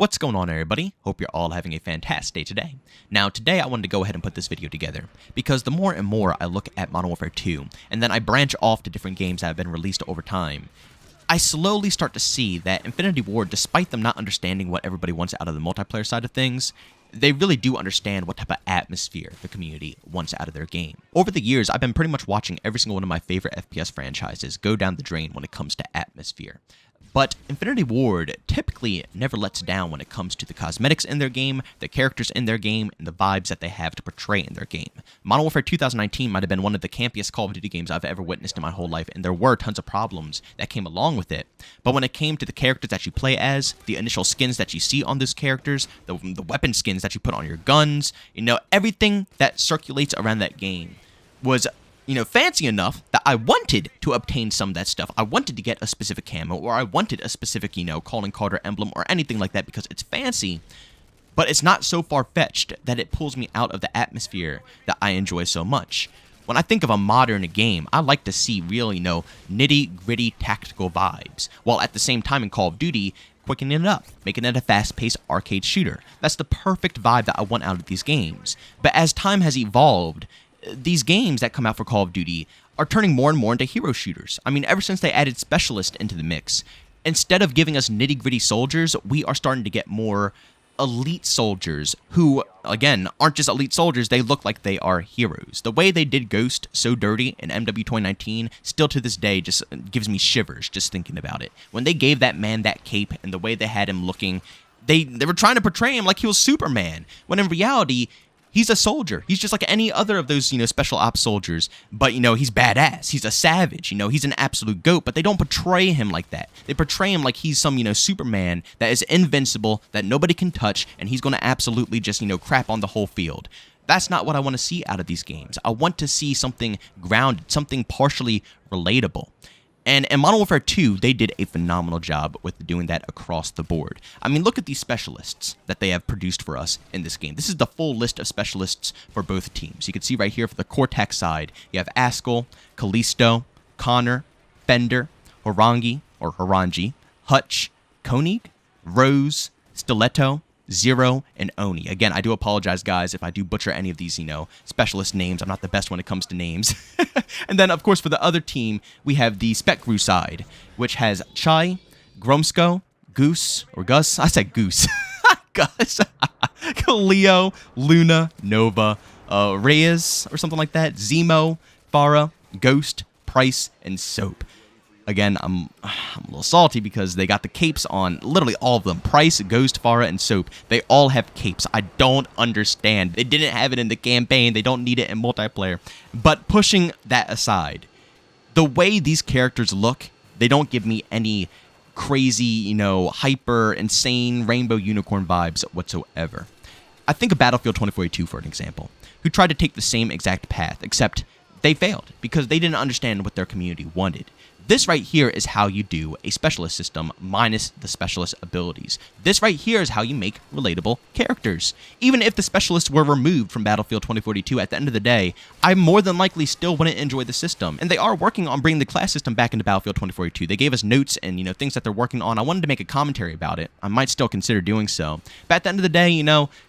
What's going on, everybody? Hope you're all having a fantastic day today. Now, today I wanted to go ahead and put this video together, because the more and more I look at Modern Warfare 2, and then I branch off to different games that have been released over time, I slowly start to see that Infinity Ward, despite them not understanding what everybody wants out of the multiplayer side of things, they really do understand what type of atmosphere the community wants out of their game. Over the years, I've been pretty much watching every single one of my favorite FPS franchises go down the drain when it comes to atmosphere. But Infinity Ward typically never lets down when it comes to the cosmetics in their game, the characters in their game, and the vibes that they have to portray in their game. Modern Warfare 2019 might have been one of the campiest Call of Duty games I've ever witnessed in my whole life, and there were tons of problems that came along with it. But when it came to the characters that you play as, the initial skins that you see on those characters, the weapon skins that you put on your guns, everything that circulates around that game was fancy enough that I wanted to obtain some of that stuff. I wanted to get a specific camo, or I wanted a specific, calling card or emblem or anything like that because it's fancy, but it's not so far-fetched that it pulls me out of the atmosphere that I enjoy so much. When I think of a modern game, I like to see real, nitty-gritty tactical vibes, while at the same time in Call of Duty, quickening it up, making it a fast-paced arcade shooter. That's the perfect vibe that I want out of these games. But as time has evolved, these games that come out for Call of Duty are turning more and more into hero shooters. I mean, ever since they added specialists into the mix, instead of giving us nitty-gritty soldiers, we are starting to get more elite soldiers who, again, aren't just elite soldiers, they look like they are heroes. The way they did Ghost so dirty in MW 2019 still to this day just gives me shivers just thinking about it. When they gave that man that cape and the way they had him looking, they were trying to portray him like he was Superman, when in reality, he's a soldier. He's just like any other of those, special ops soldiers. But, he's badass. He's a savage. He's an absolute goat. But they don't portray him like that. They portray him like he's some, Superman that is invincible, that nobody can touch, and he's going to absolutely just, crap on the whole field. That's not what I want to see out of these games. I want to see something grounded, something partially relatable. And in Modern Warfare 2, they did a phenomenal job with doing that across the board. I mean, look at these specialists that they have produced for us in this game. This is the full list of specialists for both teams. You can see right here for the Cortex side, you have Askell, Callisto, Connor, Fender, Horangi, Hutch, Koenig, Rose, Stiletto, Zero, and Oni. Again, I do apologize, guys, if I do butcher any of these, specialist names. I'm not the best when it comes to names. And then, of course, for the other team, we have the Spec Crew side, which has Chai, Gromsko, Goose, or Gus. I said Goose. Gus. Leo, Luna, Nova, Reyes, or something like that. Zemo, Farah, Ghost, Price, and Soap. Again, I'm a little salty because they got the capes on, literally all of them. Price, Ghost, Farah, and Soap. They all have capes. I don't understand. They didn't have it in the campaign. They don't need it in multiplayer. But pushing that aside, the way these characters look, they don't give me any crazy, hyper, insane rainbow unicorn vibes whatsoever. I think of Battlefield 2042 for an example, who tried to take the same exact path, except they failed because they didn't understand what their community wanted. This right here is how you do a specialist system minus the specialist abilities. This right here is how you make relatable characters. Even if the specialists were removed from Battlefield 2042 at the end of the day, I more than likely still wouldn't enjoy the system. And they are working on bringing the class system back into Battlefield 2042. They gave us notes and, things that they're working on. I wanted to make a commentary about it. I might still consider doing so. But at the end of the day,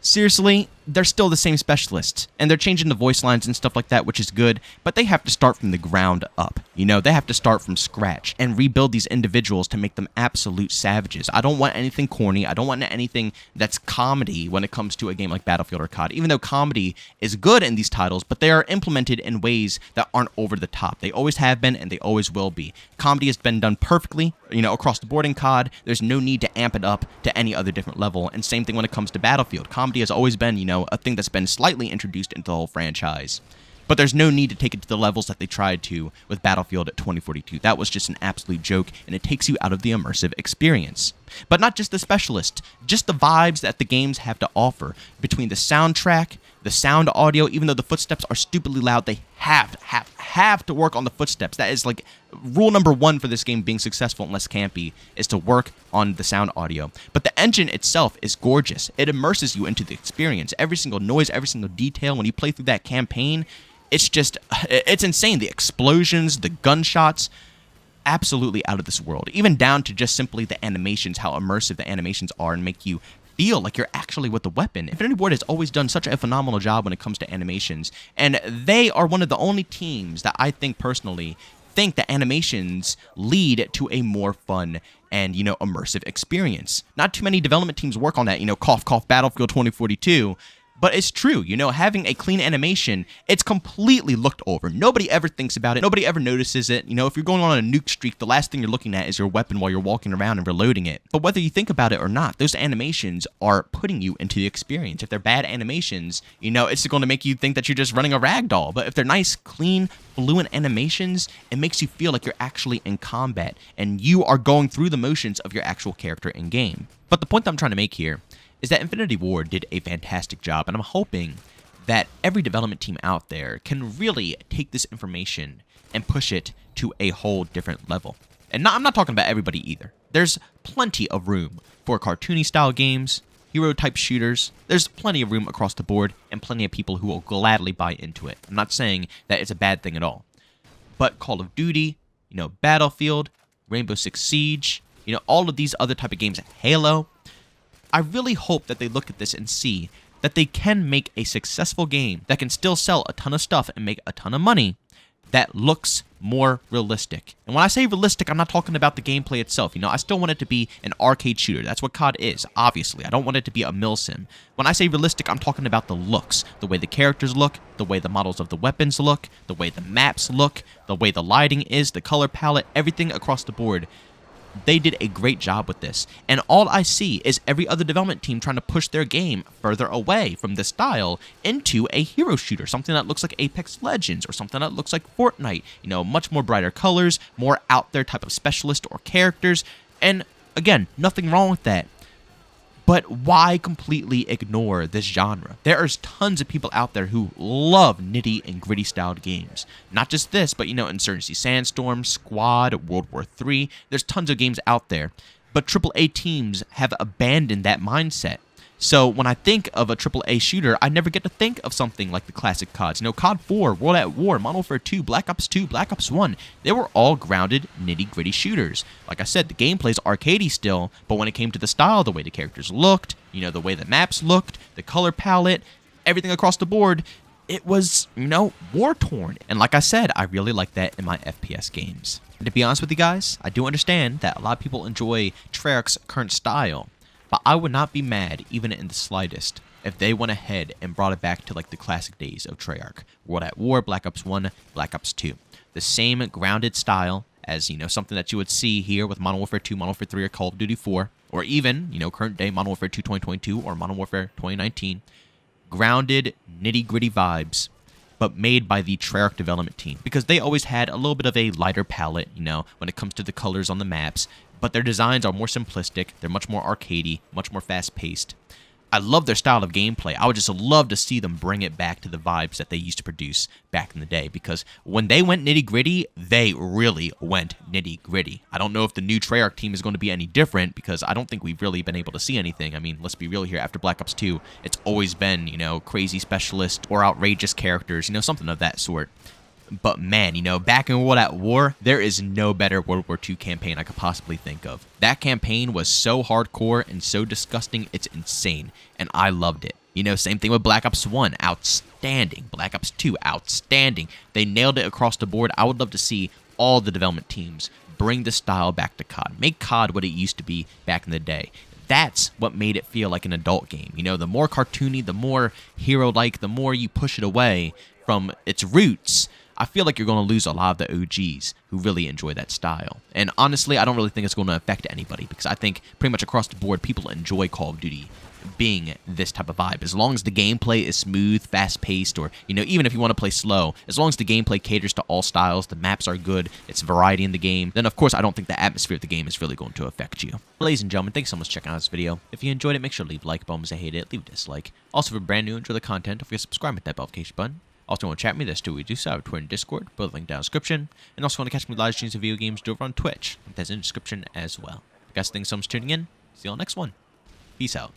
seriously, they're still the same specialists, and they're changing the voice lines and stuff like that, which is good, but they have to start from the ground up. They have to start from scratch and rebuild these individuals to make them absolute savages. I don't want anything corny. I don't want anything that's comedy when it comes to a game like Battlefield or COD, even though comedy is good in these titles, but they are implemented in ways that aren't over the top. They always have been, and they always will be. Comedy has been done perfectly, across the board in COD. There's no need to amp it up to any other different level, and same thing when it comes to Battlefield. Comedy has always been, a thing that's been slightly introduced into the whole franchise. But there's no need to take it to the levels that they tried to with Battlefield 2042. That was just an absolute joke, and it takes you out of the immersive experience. But not just the specialist, just the vibes that the games have to offer. Between the soundtrack, the sound audio, even though the footsteps are stupidly loud, they have to work on the footsteps. That is like rule number one for this game being successful and less campy, is to work on the sound audio. But the engine itself is gorgeous. It immerses you into the experience. Every single noise, every single detail, when you play through that campaign, it's insane. The explosions, the gunshots, absolutely out of this world, even down to just simply the animations, how immersive the animations are and make you feel like you're actually with the weapon. Infinity Ward has always done such a phenomenal job when it comes to animations, and they are one of the only teams that I think personally think that animations lead to a more fun and, immersive experience. Not too many development teams work on that, cough, cough, Battlefield 2042. But it's true, having a clean animation, it's completely looked over. Nobody ever thinks about it. Nobody ever notices it. If you're going on a nuke streak, the last thing you're looking at is your weapon while you're walking around and reloading it. But whether you think about it or not, those animations are putting you into the experience. If they're bad animations, it's going to make you think that you're just running a ragdoll. But if they're nice, clean, fluent animations, it makes you feel like you're actually in combat and you are going through the motions of your actual character in game. But the point that I'm trying to make here is that Infinity Ward did a fantastic job, and I'm hoping that every development team out there can really take this information and push it to a whole different level. And I'm not talking about everybody either. There's plenty of room for cartoony style games, hero type shooters. There's plenty of room across the board and plenty of people who will gladly buy into it. I'm not saying that it's a bad thing at all. But Call of Duty, Battlefield, Rainbow Six Siege, all of these other type of games, Halo, I really hope that they look at this and see that they can make a successful game that can still sell a ton of stuff and make a ton of money that looks more realistic. And when I say realistic, I'm not talking about the gameplay itself. I still want it to be an arcade shooter. That's what COD is, obviously. I don't want it to be a milsim. When I say realistic, I'm talking about the looks, the way the characters look, the way the models of the weapons look, the way the maps look, the way the lighting is, the color palette, everything across the board. They did a great job with this, and all I see is every other development team trying to push their game further away from this style into a hero shooter, something that looks like Apex Legends or something that looks like Fortnite, much more brighter colors, more out there type of specialist or characters, and again, nothing wrong with that. But why completely ignore this genre? There are tons of people out there who love nitty and gritty styled games. Not just this, but Insurgency Sandstorm, Squad, World War III. There's tons of games out there. But AAA teams have abandoned that mindset. So when I think of a AAA shooter, I never get to think of something like the classic CODs. COD 4, World at War, Modern Warfare 2, Black Ops 2, Black Ops 1. They were all grounded, nitty-gritty shooters. Like I said, the gameplay's arcadey still, but when it came to the style, the way the characters looked, the way the maps looked, the color palette, everything across the board, it was, war-torn. And like I said, I really like that in my FPS games. And to be honest with you guys, I do understand that a lot of people enjoy Treyarch's current style. But I would not be mad, even in the slightest, if they went ahead and brought it back to like the classic days of Treyarch. World at War, Black Ops 1, Black Ops 2. The same grounded style as, something that you would see here with Modern Warfare 2, Modern Warfare 3, or Call of Duty 4. Or even, current day Modern Warfare 2 2022 or Modern Warfare 2019. Grounded, nitty-gritty vibes, but made by the Treyarch development team. Because they always had a little bit of a lighter palette, when it comes to the colors on the maps. But their designs are more simplistic, they're much more arcadey, much more fast-paced. I love their style of gameplay. I would just love to see them bring it back to the vibes that they used to produce back in the day, because when they went nitty-gritty, they really went nitty-gritty. I don't know if the new Treyarch team is going to be any different, because I don't think we've really been able to see anything. I mean, let's be real here, after Black Ops 2, it's always been, crazy specialist or outrageous characters, something of that sort. But man, back in World at War, there is no better World War II campaign I could possibly think of. That campaign was so hardcore and so disgusting, it's insane, and I loved it. Same thing with Black Ops 1, outstanding. Black Ops 2, outstanding. They nailed it across the board. I would love to see all the development teams bring the style back to COD. Make COD what it used to be back in the day. That's what made it feel like an adult game. The more cartoony, the more hero-like, the more you push it away from its roots, I feel like you're going to lose a lot of the OGs who really enjoy that style. And honestly, I don't really think it's going to affect anybody, because I think pretty much across the board, people enjoy Call of Duty being this type of vibe. As long as the gameplay is smooth, fast-paced, or, even if you want to play slow, as long as the gameplay caters to all styles, the maps are good, it's variety in the game, then of course I don't think the atmosphere of the game is really going to affect you. Ladies and gentlemen, thanks so much for checking out this video. If you enjoyed it, make sure to leave a like button. If you hate it, leave a dislike. Also, if you're brand new and enjoy the content, don't forget to subscribe and hit that notification button. Also, want to chat with me, there's two ways to do so. I have Twitter and Discord, both linked down in the description. And also, want to catch me live streams of video games over on Twitch. That's in the description as well. Guys, thanks so much for tuning in. See you all next one. Peace out.